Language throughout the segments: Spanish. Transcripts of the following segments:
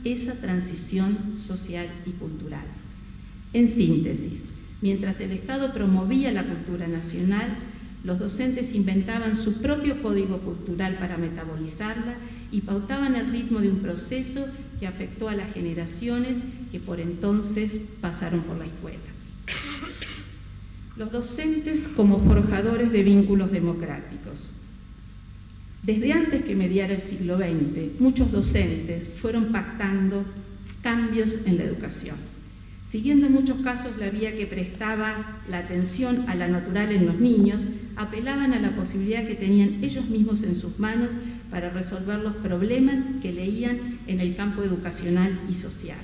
esa transición social y cultural. En síntesis, mientras el Estado promovía la cultura nacional, los docentes inventaban su propio código cultural para metabolizarla y pautaban el ritmo de un proceso que afectó a las generaciones que por entonces pasaron por la escuela. Los docentes como forjadores de vínculos democráticos. Desde antes que mediara el siglo XX, muchos docentes fueron pactando cambios en la educación, siguiendo en muchos casos la vía que prestaba la atención a la natural en los niños, apelaban a la posibilidad que tenían ellos mismos en sus manos para resolver los problemas que leían en el campo educacional y social.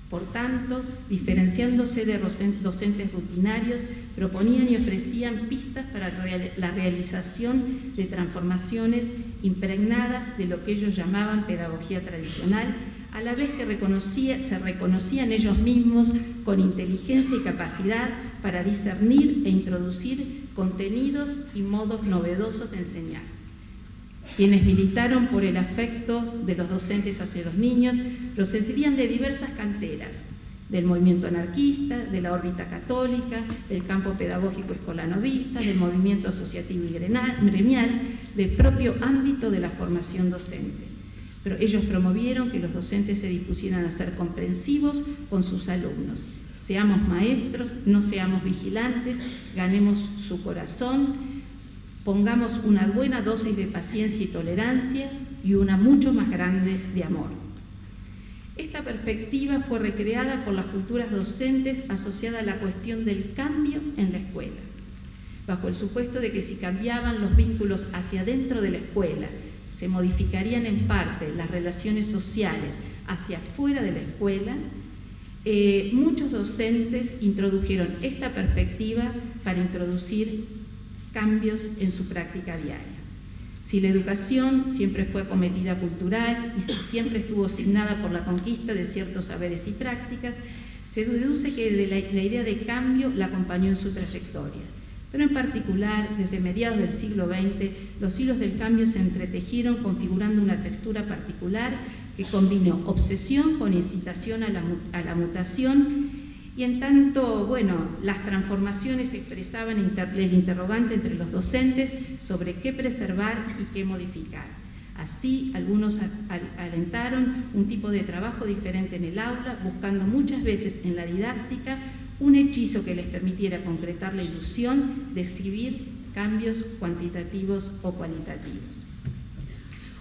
Por tanto, diferenciándose de docentes rutinarios, proponían y ofrecían pistas para la realización de transformaciones impregnadas de lo que ellos llamaban pedagogía tradicional, a la vez que se reconocían ellos mismos con inteligencia y capacidad para discernir e introducir contenidos y modos novedosos de enseñar. Quienes militaron por el afecto de los docentes hacia los niños procedían de diversas canteras, del movimiento anarquista, de la órbita católica, del campo pedagógico escolanovista, del movimiento asociativo y gremial, del propio ámbito de la formación docente. Pero ellos promovieron que los docentes se dispusieran a ser comprensivos con sus alumnos. Seamos maestros, no seamos vigilantes, ganemos su corazón, pongamos una buena dosis de paciencia y tolerancia y una mucho más grande de amor. Esta perspectiva fue recreada por las culturas docentes asociada a la cuestión del cambio en la escuela, bajo el supuesto de que si cambiaban los vínculos hacia dentro de la escuela, se modificarían en parte las relaciones sociales hacia afuera de la escuela. Muchos docentes introdujeron esta perspectiva para introducir cambios en su práctica diaria. Si la educación siempre fue acometida cultural y si siempre estuvo signada por la conquista de ciertos saberes y prácticas, se deduce que la idea de cambio la acompañó en su trayectoria. Pero en particular, desde mediados del siglo XX, los hilos del cambio se entretejieron configurando una textura particular que combinó obsesión con incitación a la mutación. Y en tanto, las transformaciones expresaban el interrogante entre los docentes sobre qué preservar y qué modificar. Así, algunos alentaron un tipo de trabajo diferente en el aula, buscando muchas veces en la didáctica un hechizo que les permitiera concretar la ilusión de exhibir cambios cuantitativos o cualitativos.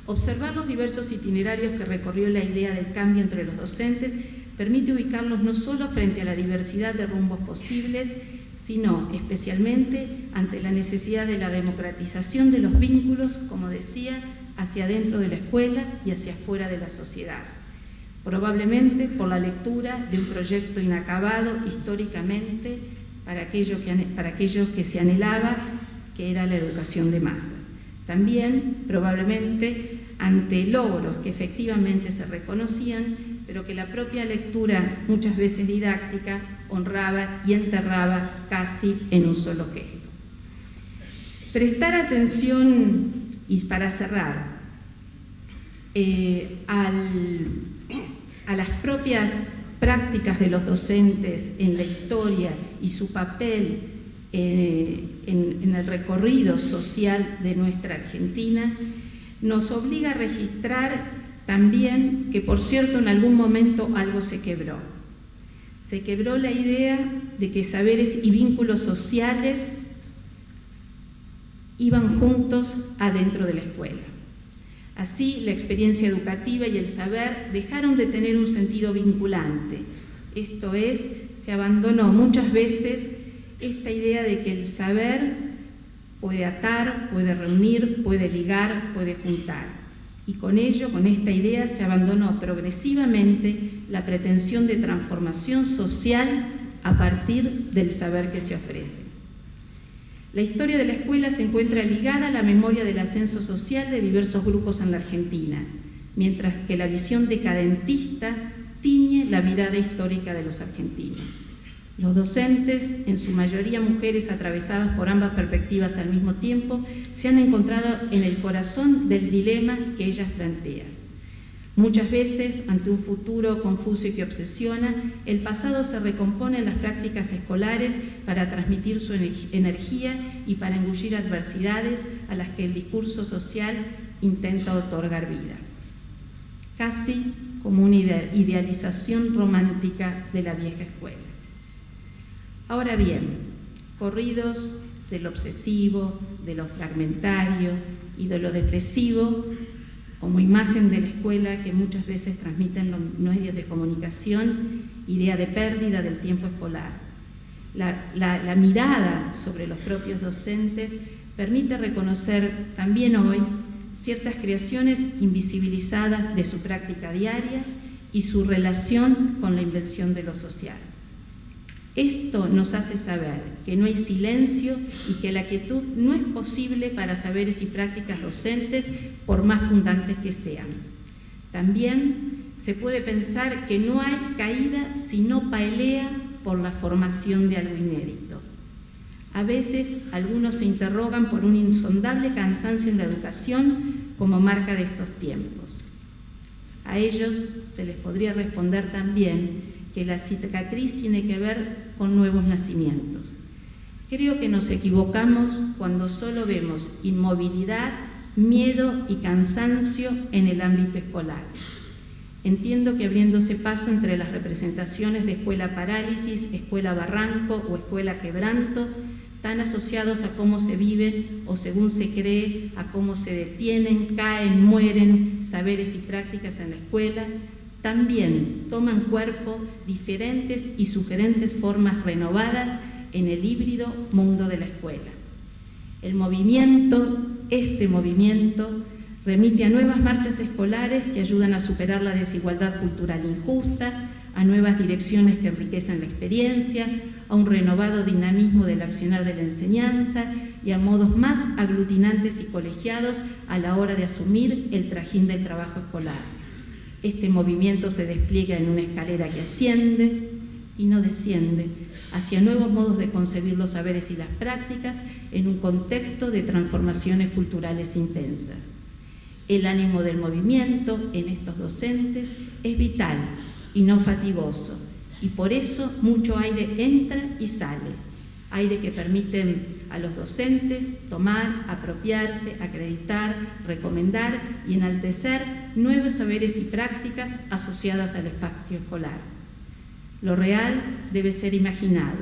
Observar los diversos itinerarios que recorrió la idea del cambio entre los docentes permite ubicarlos no solo frente a la diversidad de rumbos posibles, sino especialmente ante la necesidad de la democratización de los vínculos, como decía, hacia dentro de la escuela y hacia afuera de la sociedad. Probablemente por la lectura de un proyecto inacabado históricamente para aquello que se anhelaba, que era la educación de masas. También, probablemente, ante logros que efectivamente se reconocían, pero que la propia lectura, muchas veces didáctica, honraba y enterraba casi en un solo gesto. Prestar atención, y para cerrar, a las propias prácticas de los docentes en la historia y su papel en el recorrido social de nuestra Argentina, nos obliga a registrar también que, por cierto, en algún momento algo se quebró. Se quebró la idea de que saberes y vínculos sociales iban juntos adentro de la escuela. Así, la experiencia educativa y el saber dejaron de tener un sentido vinculante. Esto es, se abandonó muchas veces esta idea de que el saber puede atar, puede reunir, puede ligar, puede juntar. Y con ello, con esta idea, se abandonó progresivamente la pretensión de transformación social a partir del saber que se ofrece. La historia de la escuela se encuentra ligada a la memoria del ascenso social de diversos grupos en la Argentina, mientras que la visión decadentista tiñe la mirada histórica de los argentinos. Los docentes, en su mayoría mujeres atravesadas por ambas perspectivas al mismo tiempo, se han encontrado en el corazón del dilema que ellas plantean. Muchas veces, ante un futuro confuso y que obsesiona, el pasado se recompone en las prácticas escolares para transmitir su energía y para engullir adversidades a las que el discurso social intenta otorgar vida. Casi como una idealización romántica de la vieja escuela. Ahora bien, corridos de lo obsesivo, de lo fragmentario y de lo depresivo, como imagen de la escuela que muchas veces transmiten los medios de comunicación, idea de pérdida del tiempo escolar. La mirada sobre los propios docentes permite reconocer también hoy ciertas creaciones invisibilizadas de su práctica diaria y su relación con la invención de lo social. Esto nos hace saber que no hay silencio y que la quietud no es posible para saberes y prácticas docentes, por más fundantes que sean. También se puede pensar que no hay caída sino pelea por la formación de algo inédito. A veces algunos se interrogan por un insondable cansancio en la educación como marca de estos tiempos. A ellos se les podría responder también que la cicatriz tiene que ver con nuevos nacimientos. Creo que nos equivocamos cuando solo vemos inmovilidad, miedo y cansancio en el ámbito escolar. Entiendo que abriéndose paso entre las representaciones de escuela parálisis, escuela barranco o escuela quebranto, tan asociados a cómo se viven o, según se cree, a cómo se detienen, caen, mueren saberes y prácticas en la escuela, también toman cuerpo diferentes y sugerentes formas renovadas en el híbrido mundo de la escuela. El movimiento, este movimiento, remite a nuevas marchas escolares que ayudan a superar la desigualdad cultural injusta, a nuevas direcciones que enriquecen la experiencia, a un renovado dinamismo del accionar de la enseñanza y a modos más aglutinantes y colegiados a la hora de asumir el trajín del trabajo escolar. Este movimiento se despliega en una escalera que asciende y no desciende hacia nuevos modos de concebir los saberes y las prácticas en un contexto de transformaciones culturales intensas. El ánimo del movimiento en estos docentes es vital y no fatigoso, y por eso mucho aire entra y sale, aire que permite a los docentes tomar, apropiarse, acreditar, recomendar y enaltecer nuevos saberes y prácticas asociadas al espacio escolar. Lo real debe ser imaginado,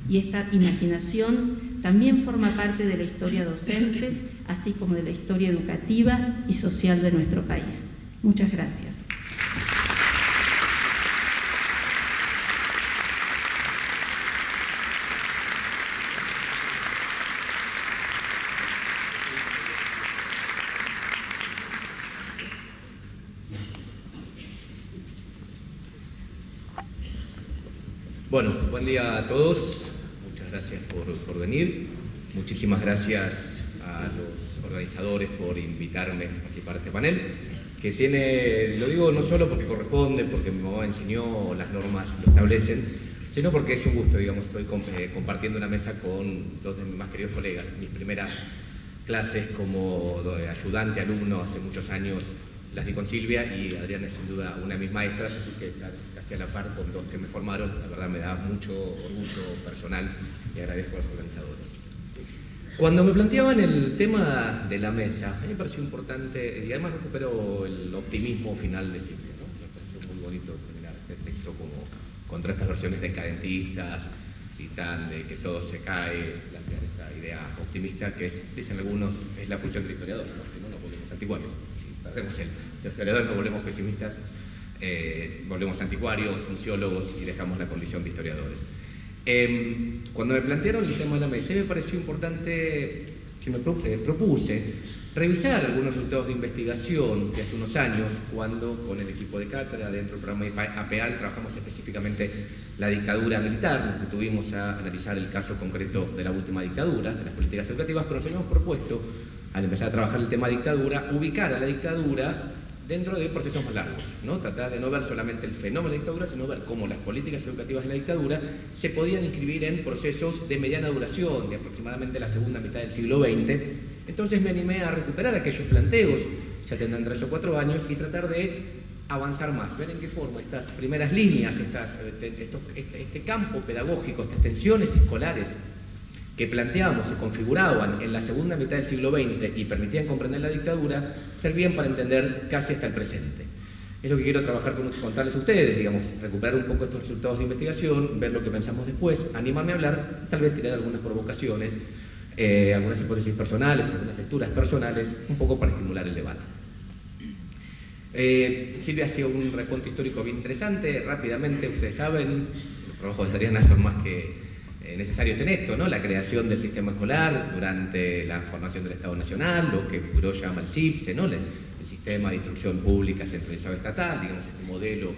y esta imaginación también forma parte de la historia docentes, así como de la historia educativa y social de nuestro país. Muchas gracias. Bueno, buen día a todos. Muchas gracias por venir. Muchísimas gracias a los organizadores por invitarme a participar de este panel, que tiene, lo digo no solo porque corresponde, porque mi mamá enseñó, las normas lo establecen, sino porque es un gusto, digamos, estoy compartiendo una mesa con dos de mis más queridos colegas. Mis primeras clases como ayudante, alumno, hace muchos años las di con Silvia, y Adriana es sin duda una de mis maestras, así que casi a la par con dos que me formaron. La verdad me da mucho orgullo personal y agradezco a los organizadores. Cuando me planteaban el tema de la mesa, a mí me pareció importante, y además recupero el optimismo final de Silvia, ¿no? Me pareció muy bonito terminar este texto como contra estas versiones decadentistas y tan de que todo se cae, plantear esta idea optimista que es, dicen algunos, es la función del historiador, ¿no? Si no, nos volvemos anticuarios. Si perdemos los historiadores, nos volvemos pesimistas, volvemos anticuarios, museólogos y dejamos la condición de historiadores. Cuando me plantearon el tema de la mesa, me pareció importante que me propuse revisar algunos resultados de investigación de hace unos años, cuando con el equipo de cátedra dentro del programa APEAL trabajamos específicamente la dictadura militar, nos detuvimos a analizar el caso concreto de la última dictadura, de las políticas educativas, pero nos habíamos propuesto, al empezar a trabajar el tema dictadura, ubicar a la dictadura dentro de procesos más largos, ¿no? Tratar de no ver solamente el fenómeno de la dictadura, sino ver cómo las políticas educativas de la dictadura se podían inscribir en procesos de mediana duración, de aproximadamente la segunda mitad del siglo XX. Entonces me animé a recuperar aquellos planteos, ya tendrán 3 o 4 años, y tratar de avanzar más, ver en qué forma estas primeras líneas, este campo pedagógico, estas tensiones escolares que planteábamos, se configuraban en la segunda mitad del siglo XX y permitían comprender la dictadura, servían para entender casi hasta el presente. Es lo que quiero trabajar contarles a ustedes, digamos, recuperar un poco estos resultados de investigación, ver lo que pensamos después, animarme a hablar, tal vez tirar algunas provocaciones, algunas hipótesis personales, algunas lecturas personales, un poco para estimular el debate. Silvia ha sido un recuento histórico bien interesante. Rápidamente, ustedes saben, los trabajos de Adriana son más que necesarios en esto, ¿no? La creación del sistema escolar durante la formación del Estado Nacional, lo que Buró llama el CIPSE, ¿no? El sistema de instrucción pública centralizado estatal, digamos, este modelo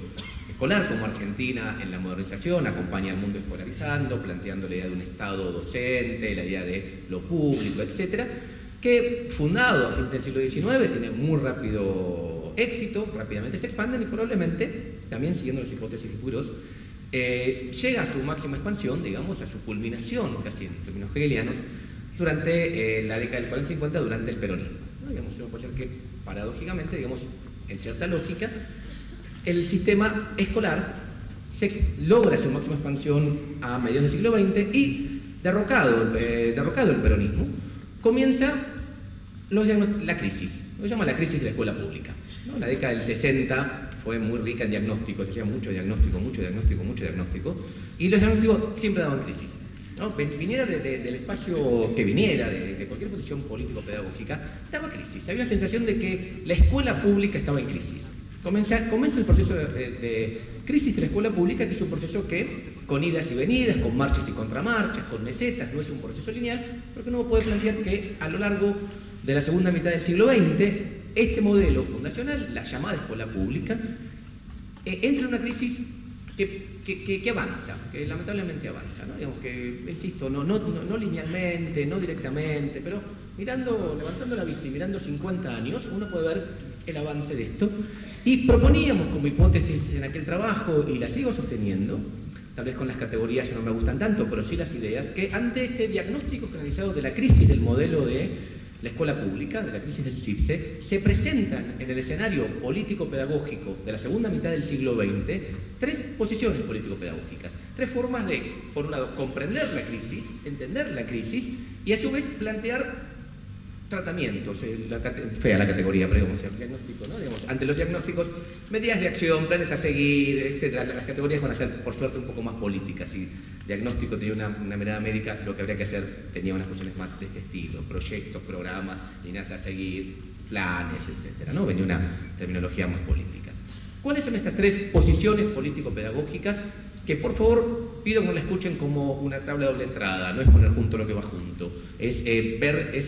escolar como Argentina en la modernización, acompaña al mundo escolarizando, planteando la idea de un Estado docente, la idea de lo público, etcétera, que fundado a fines del siglo XIX tiene muy rápido éxito, rápidamente se expanden y probablemente, también siguiendo las hipótesis de Buró, llega a su máxima expansión, digamos, a su culminación, casi en términos hegelianos, durante la década del 40-50, durante el peronismo, ¿no? Digamos, uno puede ser que, paradójicamente, digamos, en cierta lógica, el sistema escolar logra su máxima expansión a mediados del siglo XX y, derrocado el peronismo, comienza la crisis, lo llama la crisis de la escuela pública, ¿no? La década del 60 fue muy rica en diagnósticos, se hacía mucho diagnóstico, y los diagnósticos siempre daban crisis, ¿no? Viniera del espacio que viniera, de cualquier posición político-pedagógica, daba crisis. Había la sensación de que la escuela pública estaba en crisis. Comienza el proceso de crisis de la escuela pública, que es un proceso que, con idas y venidas, con marchas y contramarchas, con mesetas, no es un proceso lineal, pero que uno puede plantear que a lo largo de la segunda mitad del siglo XX, este modelo fundacional, la llamada escuela pública, entra en una crisis que avanza, que lamentablemente avanza, ¿no? Digamos que, insisto, no linealmente, no directamente, pero levantando la vista y mirando 50 años, uno puede ver el avance de esto. Y proponíamos como hipótesis en aquel trabajo, y la sigo sosteniendo, tal vez con las categorías ya no me gustan tanto, pero sí las ideas, que ante este diagnóstico generalizado de la crisis del modelo de la escuela pública, de la crisis del CIPSE, se presentan en el escenario político-pedagógico de la segunda mitad del siglo XX tres posiciones político-pedagógicas, tres formas de, por un lado, comprender la crisis, entender la crisis y a su vez plantear tratamientos, fea la categoría, pero digamos, el diagnóstico, ¿no? Digamos, ante los diagnósticos, medidas de acción, planes a seguir, etc. Las categorías van a ser, por suerte, un poco más políticas. Si diagnóstico tenía una mirada médica, lo que habría que hacer tenía unas cuestiones más de este estilo: proyectos, programas, líneas a seguir, planes, etc., ¿no? Venía una terminología más política. ¿Cuáles son estas tres posiciones político-pedagógicas? Que por favor pido que no la escuchen como una tabla de doble entrada, no es poner junto lo que va junto, es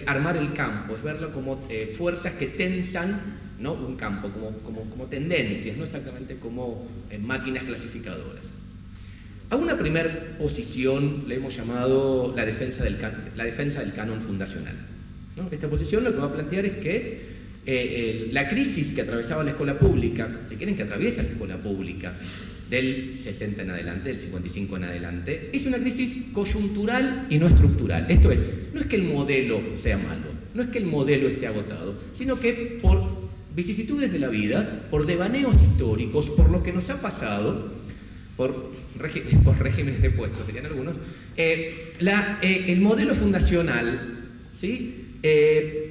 armar el campo, es verlo como fuerzas que tensan, ¿no? Un campo, como tendencias, no exactamente como máquinas clasificadoras. A una primera posición le hemos llamado la defensa del canon fundacional, ¿no? Esta posición lo que va a plantear es que la crisis que atravesaba la escuela pública, si quieren que atraviesa la escuela pública, del 60 en adelante, del 55 en adelante, es una crisis coyuntural y no estructural. Esto es, no es que el modelo sea malo, no es que el modelo esté agotado, sino que por vicisitudes de la vida, por devaneos históricos, por lo que nos ha pasado, por regímenes de puestos, dirían algunos, el modelo fundacional, ¿sí?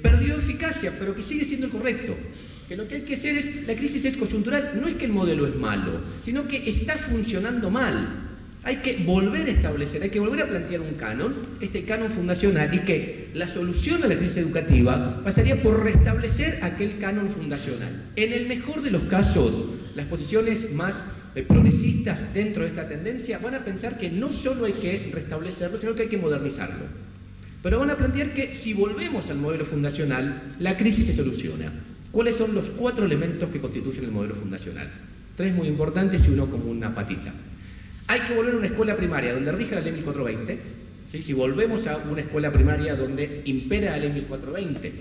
Perdió eficacia, pero que sigue siendo el correcto. Que lo que hay que hacer es, la crisis es coyuntural, no es que el modelo es malo, sino que está funcionando mal. Hay que volver a establecer, hay que volver a plantear un canon, este canon fundacional, y que la solución a la crisis educativa pasaría por restablecer aquel canon fundacional. En el mejor de los casos, las posiciones más progresistas dentro de esta tendencia van a pensar que no solo hay que restablecerlo, sino que hay que modernizarlo. Pero van a plantear que si volvemos al modelo fundacional, la crisis se soluciona. ¿Cuáles son los 4 elementos que constituyen el modelo fundacional? 3 muy importantes y uno como una patita. Hay que volver a una escuela primaria donde rija la ley 1420. ¿Sí? Si volvemos a una escuela primaria donde impera la ley 1420.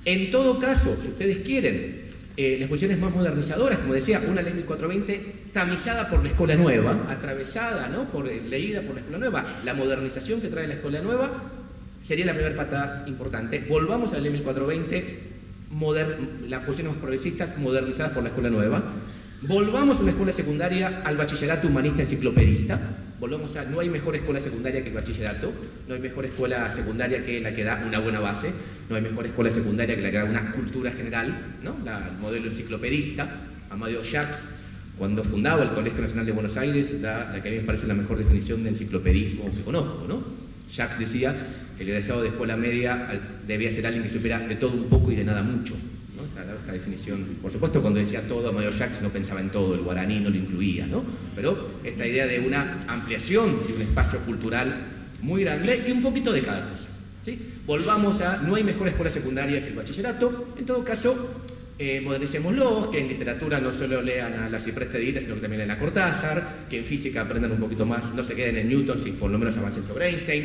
En todo caso, si ustedes quieren, las posiciones más modernizadoras, como decía, una ley 1420 tamizada por la escuela nueva, atravesada, ¿no? Leída por la escuela nueva. La modernización que trae la escuela nueva sería la primera pata importante. Volvamos a la ley 1420. Las posiciones progresistas modernizadas por la escuela nueva. Volvamos a una escuela secundaria al bachillerato humanista enciclopedista. Volvamos a, no hay mejor escuela secundaria que el bachillerato, no hay mejor escuela secundaria que la que da una buena base, no hay mejor escuela secundaria que la que da una cultura general, ¿no? El modelo enciclopedista. Amadeo Jacques, cuando fundaba el Colegio Nacional de Buenos Aires, da la que a mí me parece la mejor definición de enciclopedismo que conozco, ¿no? Jacques decía que el egresado de escuela media debía ser alguien que supiera de todo un poco y de nada mucho, ¿no? Esta definición, por supuesto, cuando decía todo, Amadeo Jacques no pensaba en todo, el guaraní no lo incluía, ¿no? Pero esta idea de una ampliación de un espacio cultural muy grande y un poquito de cada cosa, ¿sí? Volvamos a, no hay mejor escuela secundaria que el bachillerato, en todo caso, modernicémoslos, que en literatura no solo lean a la Ciprés Tedita, sino que también lean a Cortázar, que en física aprendan un poquito más, no se queden en Newton, si por lo menos avancen sobre Einstein.